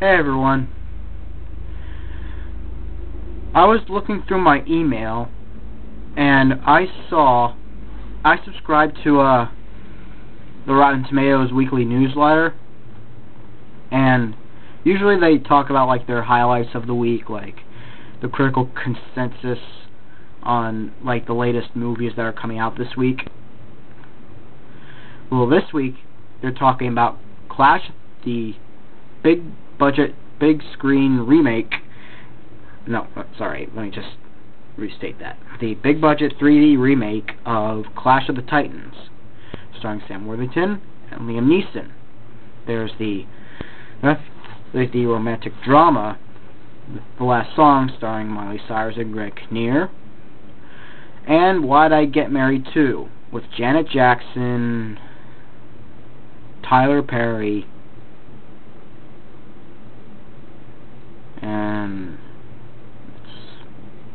Hey everyone. I was looking through my email and I subscribed to the Rotten Tomatoes weekly newsletter, and usually they talk about like their highlights of the week, like the critical consensus on like the latest movies that are coming out this week. Well, this week they're talking about Clash, the big budget, big screen remake. No, sorry, let me just restate that. The big budget 3D remake of Clash of the Titans, starring Sam Worthington and Liam Neeson. There's the romantic drama, The Last Song, starring Miley Cyrus and Greg Kinnear. And Why'd I Get Married Too, with Janet Jackson, Tyler Perry, and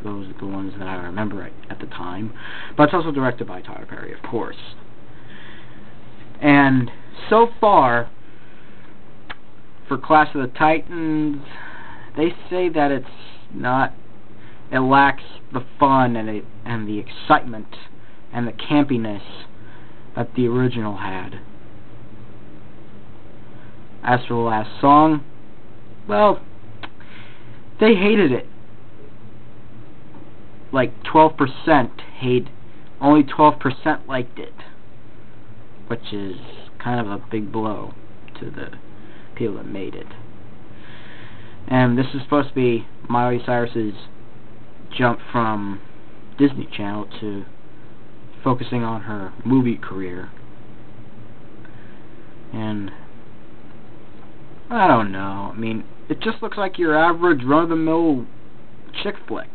those are the ones that I remember at the time. But it's also directed by Tyler Perry, of course. And so far, for Clash of the Titans, they say that it lacks the fun and the excitement and the campiness that the original had. As for The Last Song, well, they hated it. Like 12% only 12% liked it, which is kind of a big blow to the people that made it. And this is supposed to be Miley Cyrus's jump from Disney Channel to focusing on her movie career. And I don't know. I mean, it just looks like your average run-of-the-mill chick flick.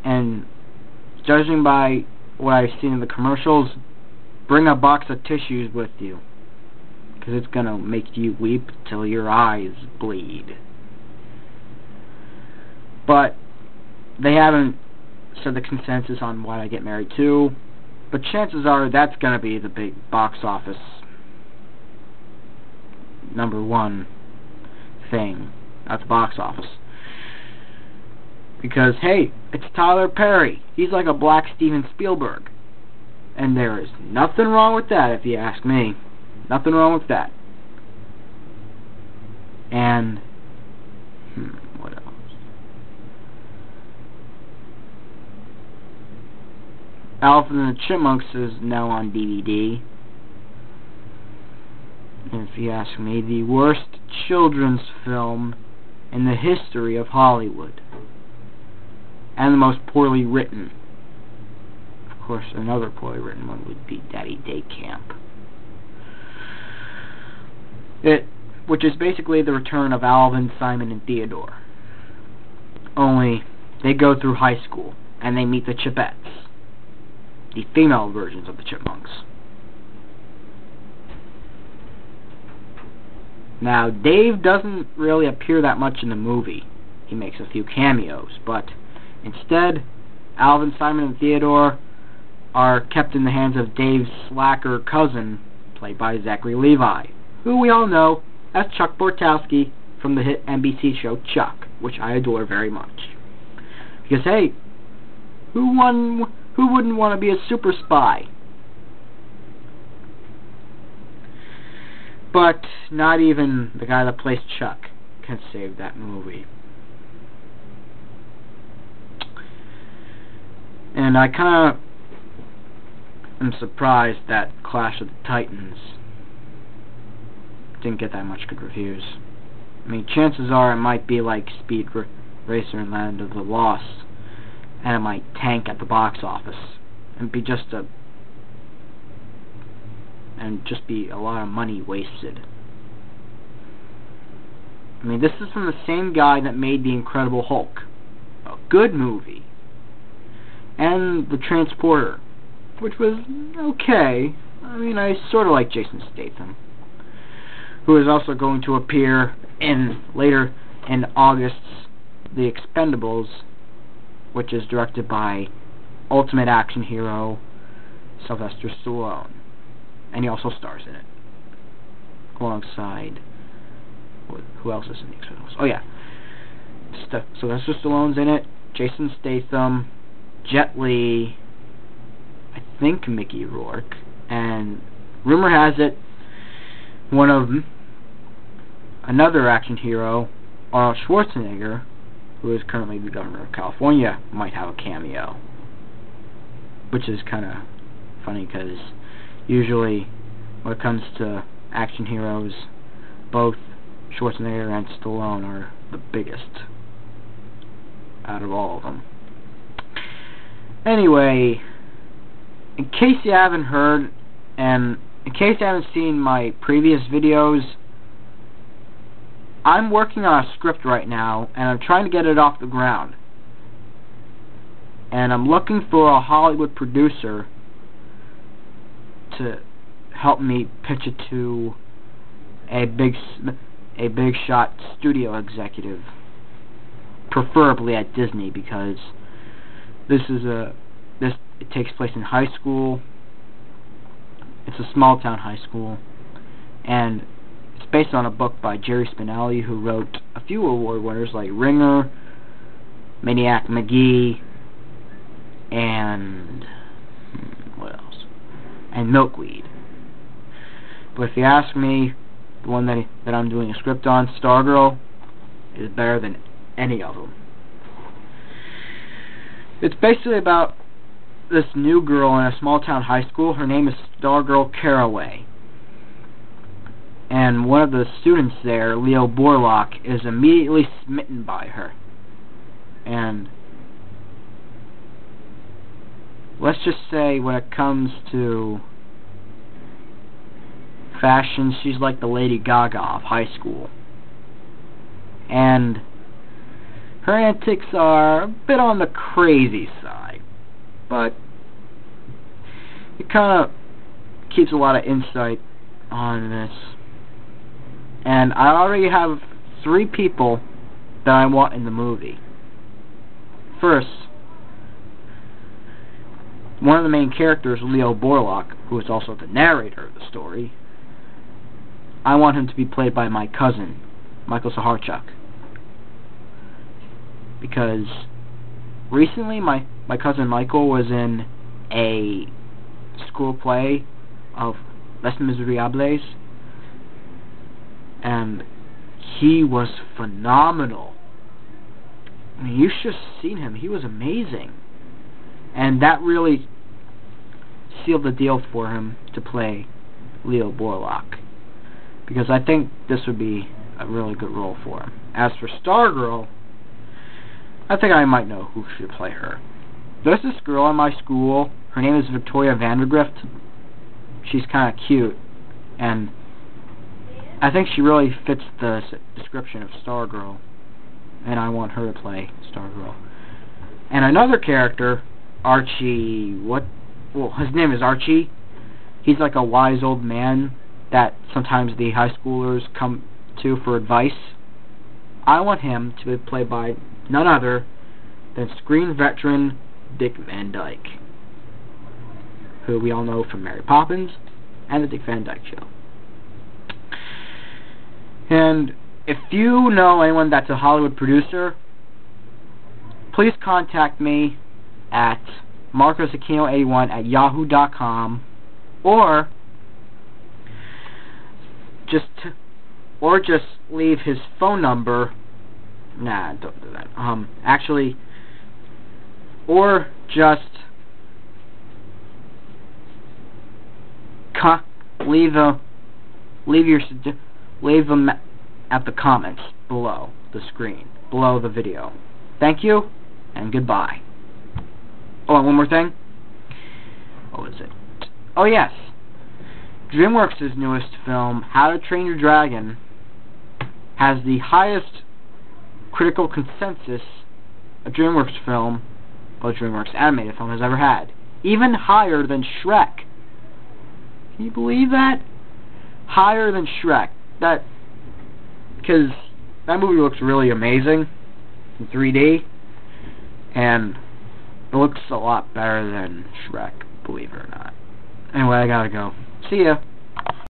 And judging by what I've seen in the commercials, bring a box of tissues with you, because it's going to make you weep till your eyes bleed. But they haven't said the consensus on Why'd I Get Married Too, but chances are that's going to be the big box office #1 thing at the box office. Because, hey, it's Tyler Perry. He's like a black Steven Spielberg. And there is nothing wrong with that, if you ask me. Nothing wrong with that. And, what else? Alvin and the Chipmunks is now on DVD. And if you ask me, the worst children's film in the history of Hollywood. And the most poorly written. Of course, another poorly written one would be Daddy Day Camp. Which is basically the return of Alvin, Simon, and Theodore. Only they go through high school and they meet the Chipettes, the female versions of the Chipmunks. Now, Dave doesn't really appear that much in the movie. He makes a few cameos, but instead, Alvin, Simon, and Theodore are kept in the hands of Dave's slacker cousin, played by Zachary Levi, who we all know as Chuck Bortowski from the hit NBC show Chuck, which I adore very much. Because, hey, who wouldn't want to be a super spy? But not even the guy that plays Chuck can save that movie. And I kind of am surprised that Clash of the Titans didn't get that much good reviews. I mean, chances are it might be like Speed Racer and Land of the Lost, and it might tank at the box office and be just a lot of money wasted. I mean, this is from the same guy that made The Incredible Hulk, a good movie, and The Transporter, which was okay. I mean, I sort of like Jason Statham, who is also going to appear later in August's The Expendables, which is directed by ultimate action hero Sylvester Stallone, and he also stars in it alongside Who else is in The Expendables? Oh yeah, Sylvester Stallone's in it. Jason Statham, Jet Li, I think Mickey Rourke, and rumor has it another action hero, Arnold Schwarzenegger, who is currently the governor of California, might have a cameo. Which is kind of funny, because usually when it comes to action heroes, both Schwarzenegger and Stallone are the biggest out of all of them. Anyway, in case you haven't heard, and in case you haven't seen my previous videos, I'm working on a script right now, and I'm trying to get it off the ground. And I'm looking for a Hollywood producer to help me pitch it to a big shot studio executive, preferably at Disney, because it takes place in high school. It's a small town high school, and it's based on a book by Jerry Spinelli, who wrote a few award winners like Ringer, Maniac McGee, and what else? And Milkweed. But if you ask me, the one that I'm doing a script on, Stargirl, is better than any of them. It's basically about this new girl in a small town high school. Her name is Stargirl Caraway. And one of the students there, Leo Borlock, is immediately smitten by her. And let's just say, when it comes to fashion, she's like the Lady Gaga of high school. And her antics are a bit on the crazy side, but it kind of keeps a lot of insight on this. And I already have 3 people that I want in the movie. First, one of the main characters, Leo Borlock, who is also the narrator of the story, I want him to be played by my cousin, Michael Saharchuk. Because recently my cousin Michael was in a school play of Les Miserables, and he was phenomenal. I mean, you should have seen him. He was amazing. And that really sealed the deal for him to play Leo Borlock, because I think this would be a really good role for him. As for Stargirl, I think I might know who should play her. There's this girl in my school. Her name is Victoria Vandergrift. She's kind of cute, and I think she really fits the description of Stargirl, and I want her to play Stargirl. And another character, Archie, his name is Archie. He's like a wise old man that sometimes the high schoolers come to for advice. I want him to be played by none other than screen veteran Dick Van Dyke, who we all know from Mary Poppins and The Dick Van Dyke Show. And if you know anyone that's a Hollywood producer, please contact me at marcosaquino81@yahoo.com, or just leave his phone number. Nah, don't do that. Actually, or just leave them at the comments below the screen, below the video. Thank you, and goodbye. Oh, and one more thing. What was it? Oh, yes. DreamWorks' newest film, How to Train Your Dragon, has the highest critical consensus a DreamWorks film, or DreamWorks animated film, has ever had. Even higher than Shrek. Can you believe that? Higher than Shrek. Because that movie looks really amazing in 3D, and it looks a lot better than Shrek, believe it or not. Anyway, I gotta go. See ya.